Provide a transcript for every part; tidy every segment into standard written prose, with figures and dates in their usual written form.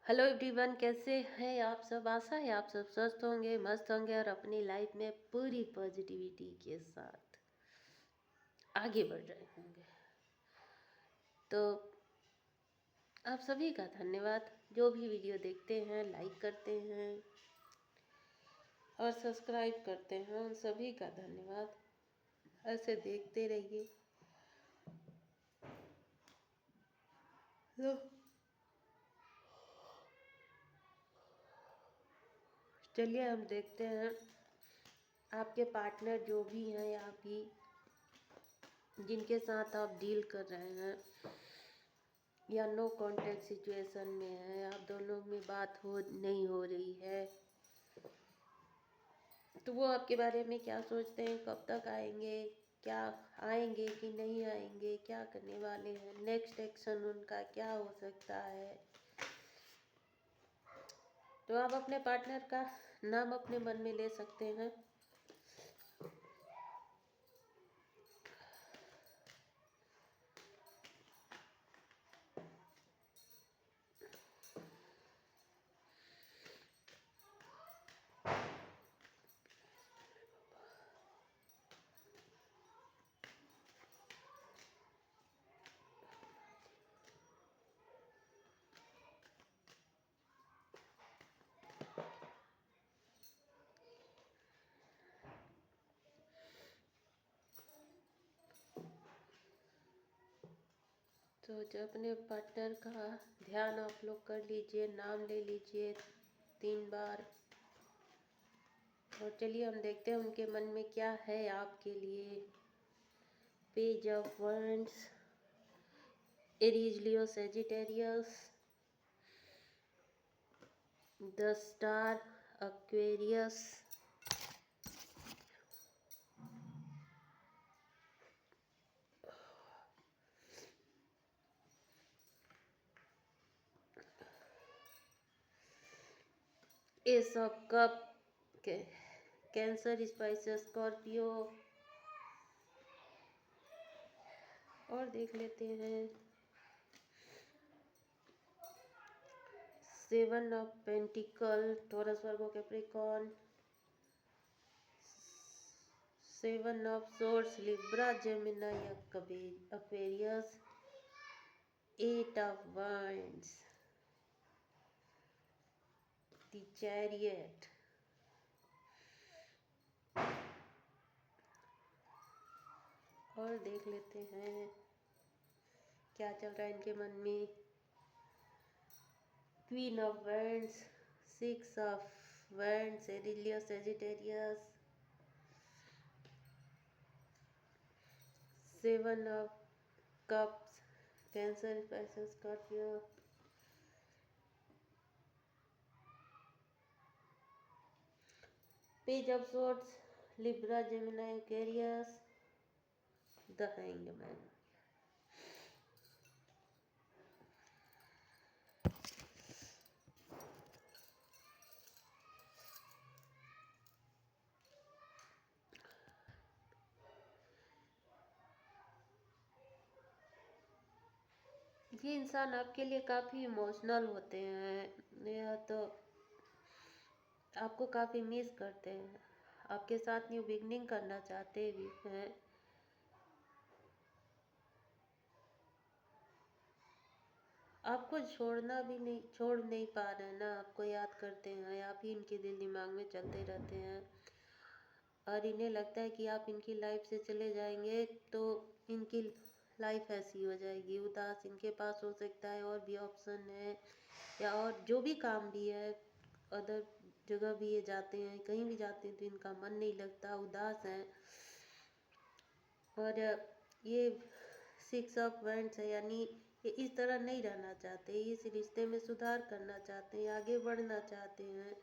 Hello everyone, कैसे हैं आप सब। आशा है आप सब स्वस्थ होंगे, मस्त होंगे और अपनी लाइफ में पूरी पॉजिटिविटी के साथ आगे बढ़ रहे होंगे। तो आप सभी का धन्यवाद, जो भी वीडियो देखते हैं, लाइक करते हैं और सब्सक्राइब करते हैं, उन सभी का धन्यवाद। ऐसे देखते रहिए। तो चलिए हम देखते हैं, आपके पार्टनर जो भी हैं या भी जिनके साथ आप डील कर रहे हैं या नो कांटेक्ट सिचुएशन में है, आप दोनों में बात नहीं हो रही है, तो वो आपके बारे में क्या सोचते हैं, कब तक आएंगे, क्या आएंगे कि नहीं आएंगे, क्या करने वाले हैं, नेक्स्ट एक्शन उनका क्या हो सकता है। तो आप अपने पार्टनर का नाम अपने मन में ले सकते हैं। तो जो अपने पार्टनर का ध्यान आप लोग कर लीजिए, नाम ले लीजिए 3 बार। और चलिए हम देखते हैं उनके मन में क्या है आपके लिए। Page of wands, Aries, Leo, Sagittarius, the star, Aquarius, S of cup, cancer, Pisces, Scorpio. और देख लेते हैं 7 of pentacle, taurus, Virgo, Capricorn, 7 of source, Libra, Gemini, Aquarius, 8 of wands, the chariot. और देख लेते हैं क्या चल रहा है इनके मन में। Queen of wands, 6 of wands, एरिलियो, Sagittarius, 7 of cups, Cancer, Pisces, Scorpio, page of swords, Libra, Gemini, Aquarius, the hangman. ये इंसान आपके लिए काफ़ी इमोशनल होते हैं, या तो आपको काफ़ी मिस करते हैं, आपके साथ न्यू बिगनिंग करना चाहते भी हैं। आपको छोड़ नहीं पा रहे हैं ना, आपको याद करते हैं, आप ही इनके दिल दिमाग में चलते रहते हैं और इन्हें लगता है कि आप इनकी लाइफ से चले जाएंगे तो इनकी लाइफ ऐसी हो जाएगी, उदास। इनके पास हो सकता है और भी ऑप्शन है, या और जो भी काम भी है, अदर जगह भी ये जाते हैं, कहीं भी जाते हैं तो इनका मन नहीं लगता, उदास हैं। और ये 6 ऑफ wands है, यानी ये इस तरह नहीं रहना चाहते, इस रिश्ते में सुधार करना चाहते हैं, आगे बढ़ना चाहते हैं।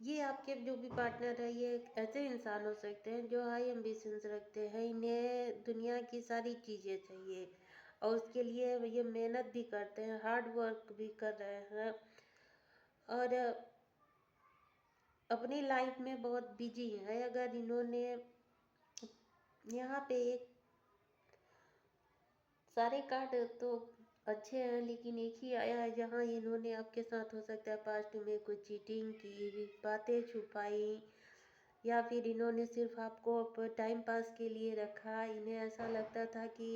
ये आपके जो भी पार्टनर है, ये ऐसे इंसान हो सकते हैं जो हाई एम्बिशंस रखते हैं, इन्हें दुनिया की सारी चीज़ें चाहिए और उसके लिए ये मेहनत भी करते हैं, हार्ड वर्क भी कर रहे हैं और अपनी लाइफ में बहुत बिजी है। अगर इन्होंने यहाँ पे एक सारे कार्ड तो अच्छे हैं, लेकिन एक ही आया है जहाँ इन्होंने आपके साथ हो सकता है पास्ट में कुछ चीटिंग की, बातें छुपाई, या फिर इन्होंने सिर्फ आपको टाइम पास के लिए रखा। इन्हें ऐसा लगता था कि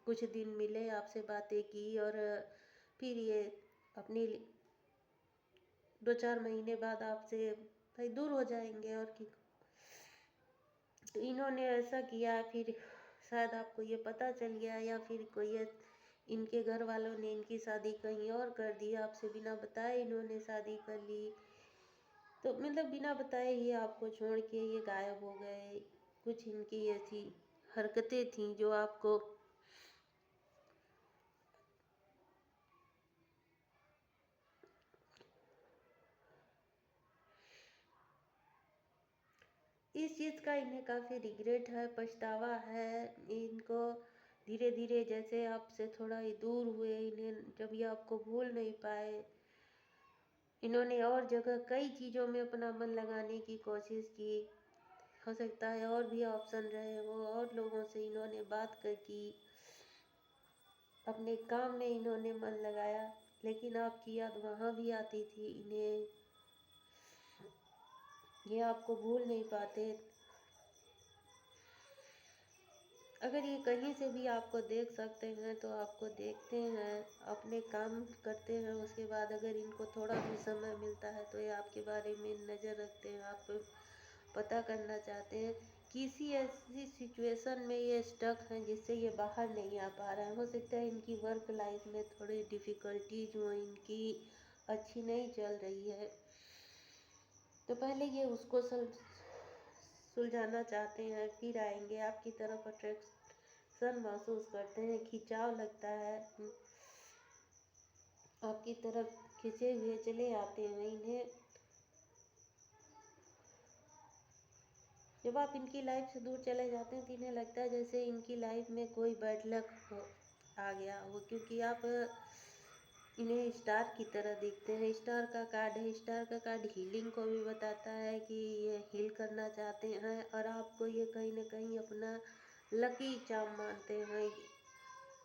कुछ दिन मिले, आपसे बातें की, और फिर ये अपनी 2-4 महीने बाद आपसे भाई दूर हो जाएंगे। और कि तो इन्होंने ऐसा किया, फिर शायद आपको ये पता चल गया, या फिर कोई इनके घर वालों ने इनकी शादी कहीं और कर दी, आपसे बिना बताए इन्होंने शादी कर ली। तो मतलब बिना बताए ही आपको छोड़ के ये गायब हो गए। कुछ इनकी ऐसी हरकतें थी जो आपको इस चीज़ का इन्हें काफ़ी रिग्रेट है, पछतावा है इनको। धीरे धीरे जैसे आपसे थोड़ा ही दूर हुए, इन्हें जब ये आपको भूल नहीं पाए, इन्होंने और जगह कई चीज़ों में अपना मन लगाने की कोशिश की। हो सकता है और भी ऑप्शन रहे हो, और लोगों से इन्होंने बात कर की, अपने काम में इन्होंने मन लगाया, लेकिन आपकी याद वहाँ भी आती थी इन्हें। ये आपको भूल नहीं पाते। अगर ये कहीं से भी आपको देख सकते हैं तो आपको देखते हैं, अपने काम करते हैं, उसके बाद अगर इनको थोड़ा भी समय मिलता है तो ये आपके बारे में नज़र रखते हैं, आप पता करना चाहते हैं। किसी ऐसी सिचुएशन में ये स्टक हैं जिससे ये बाहर नहीं आ पा रहे हैं। हो सकता है इनकी वर्क लाइफ में थोड़ी डिफ़िकल्टीज हो, इनकी अच्छी नहीं चल रही है, तो पहले ये उसको सुलझाना चाहते हैं, फिर आएंगे आपकी तरफ। अट्रैक्शन महसूस करते हैं, खिंचाव लगता है, आपकी तरफ खिंचे हुए चले आते हैं इन्हें। जब आप इनकी लाइफ से दूर चले जाते हैं तो इन्हें लगता है जैसे इनकी लाइफ में कोई बैड लक आ गया हो, क्योंकि आप इन्हें स्टार की तरह देखते हैं। स्टार का कार्ड है, स्टार का कार्ड हीलिंग को भी बताता है कि ये हील करना चाहते हैं, और आपको ये कहीं ना कहीं अपना लकी चार्म मानते हैं।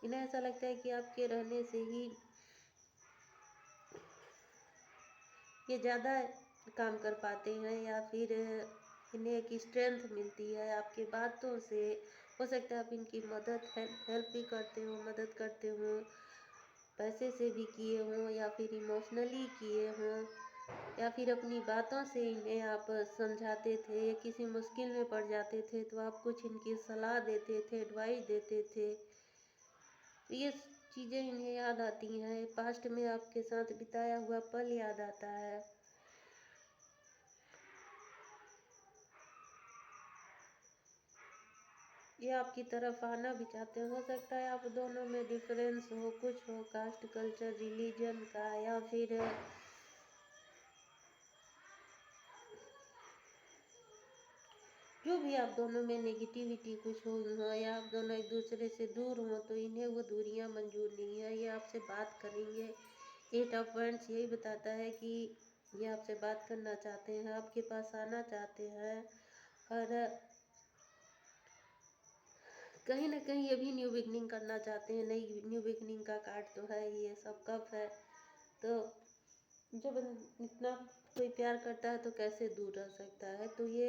इन्हें ऐसा लगता है कि आपके रहने से ही ये ज़्यादा काम कर पाते हैं, या फिर इन्हें एक स्ट्रेंथ मिलती है आपके बातों से। हो सकता है आप इनकी मदद हेल्प भी करते हो, मदद करते हो, पैसे से भी किए हों, या फिर इमोशनली किए हों, या फिर अपनी बातों से इन्हें आप समझाते थे। किसी मुश्किल में पड़ जाते थे तो आप कुछ इनकी सलाह देते थे, एडवाइस देते थे। तो ये चीज़ें इन्हें याद आती हैं, पास्ट में आपके साथ बिताया हुआ पल याद आता है। ये आपकी तरफ आना भी चाहते हैं। हो सकता है आप दोनों में डिफरेंस हो, कुछ हो कास्ट, कल्चर, रिलीजन का, या फिर जो भी आप दोनों में नेगेटिविटी कुछ हो, या आप दोनों एक दूसरे से दूर हों, तो इन्हें वो दूरियां मंजूर नहीं है। ये आपसे बात करेंगे। 8 ऑफ वैंड्स यही बताता है कि ये आपसे बात करना चाहते हैं, आपके पास आना चाहते हैं, और कहीं ना कहीं ये भी न्यू बिगनिंग करना चाहते हैं। नई न्यू बिगनिंग का कार्ड तो है, ये सब कप है। तो जब इतना कोई प्यार करता है तो कैसे दूर रह सकता है। तो ये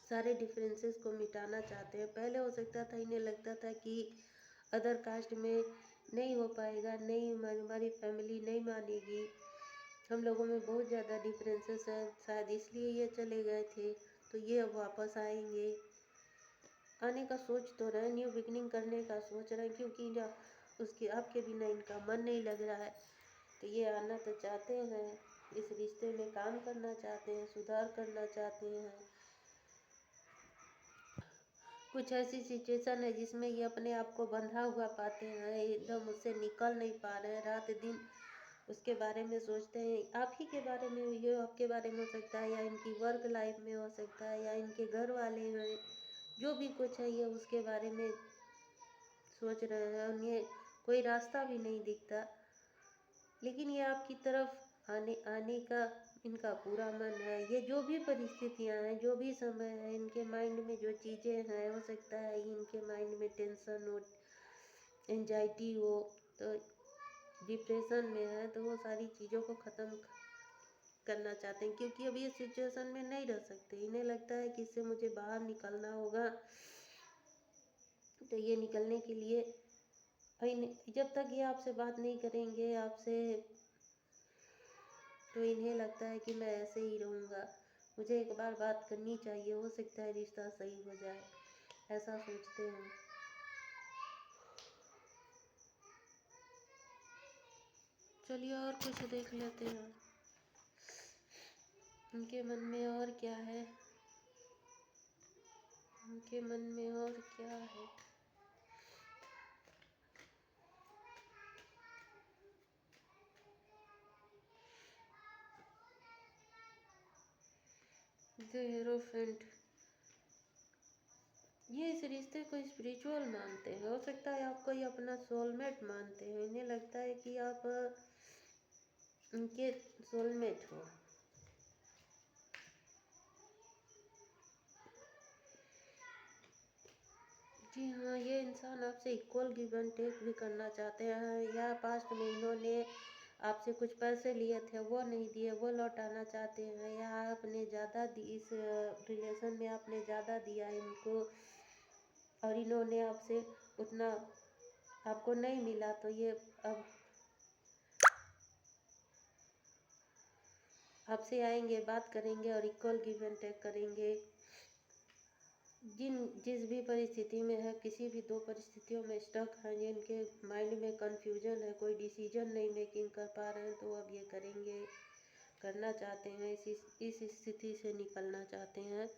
सारे डिफरेंसेस को मिटाना चाहते हैं। पहले हो सकता था इन्हें लगता था कि अदर कास्ट में नहीं हो पाएगा, नहीं हमारी फैमिली नहीं मानेगी, हम लोगों में बहुत ज़्यादा डिफरेंसेस हैं, शायद इसलिए ये चले गए थे। तो ये अब वापस आएंगे, आने का सोच तो रहे, न्यू बिगनिंग करने का सोच रहे हैं, क्योंकि उसके आपके बिना इनका मन नहीं लग रहा है। तो ये आना तो चाहते हैं, इस रिश्ते में काम करना चाहते हैं, सुधार करना चाहते हैं। कुछ ऐसी सिचुएशन है जिसमें ये अपने आप को बंधा हुआ पाते हैं, एकदम उससे निकल नहीं पा रहे हैं, रात दिन उसके बारे में सोचते हैं। आप ही के बारे में, ये आपके बारे में हो सकता है, या इनकी वर्क लाइफ में हो सकता है, या इनके घर वाले हैं, जो भी कुछ है ये उसके बारे में सोच रहे हैं। उन्हें कोई रास्ता भी नहीं दिखता, लेकिन ये आपकी तरफ आने आने का इनका पूरा मन है। ये जो भी परिस्थितियां हैं, जो भी समय है, इनके माइंड में जो चीज़ें हैं, हो सकता है इनके माइंड में टेंशन हो, एंजाइटी हो, तो डिप्रेशन में है, तो वो सारी चीज़ों को ख़त्म करना चाहते हैं, क्योंकि अब ये सिचुएशन में नहीं रह सकते। इन्हें लगता है कि इससे मुझे बाहर निकलना होगा। तो ये निकलने के लिए जब तक ये आपसे बात नहीं करेंगे आपसे, तो इन्हें लगता है कि मैं ऐसे ही रहूँगा। मुझे एक बार बात करनी चाहिए, हो सकता है रिश्ता सही हो जाए, ऐसा सोचते हैं। चलिए और कुछ देख लेते हैं उनके मन में और क्या है, उनके मन में और क्या है। द हेरोफेंट, ये इस रिश्ते को स्पिरिचुअल मानते हैं। हो सकता है आप कोई अपना सोलमेट मानते हैं। इन्हें लगता है कि आप उनके सोलमेट हो। जी हाँ, ये इंसान आपसे इक्वल गिव एंड टेक भी करना चाहते हैं, या पास्ट में इन्होंने आपसे कुछ पैसे लिए थे वो नहीं दिए, वो लौटाना चाहते हैं, या आपने ज़्यादा दी, इस रिलेशन में आपने ज़्यादा दिया इनको और इन्होंने आपसे उतना आपको नहीं मिला, तो ये अब आपसे आएंगे, बात करेंगे और इक्वल गिव एंड टेक करेंगे। जिस भी परिस्थिति में है, किसी भी दो परिस्थितियों में स्टक हैं, जिनके माइंड में कंफ्यूजन है, कोई डिसीजन नहीं मेकिंग कर पा रहे हैं, तो अब ये करेंगे, करना चाहते हैं, इस स्थिति से निकलना चाहते हैं।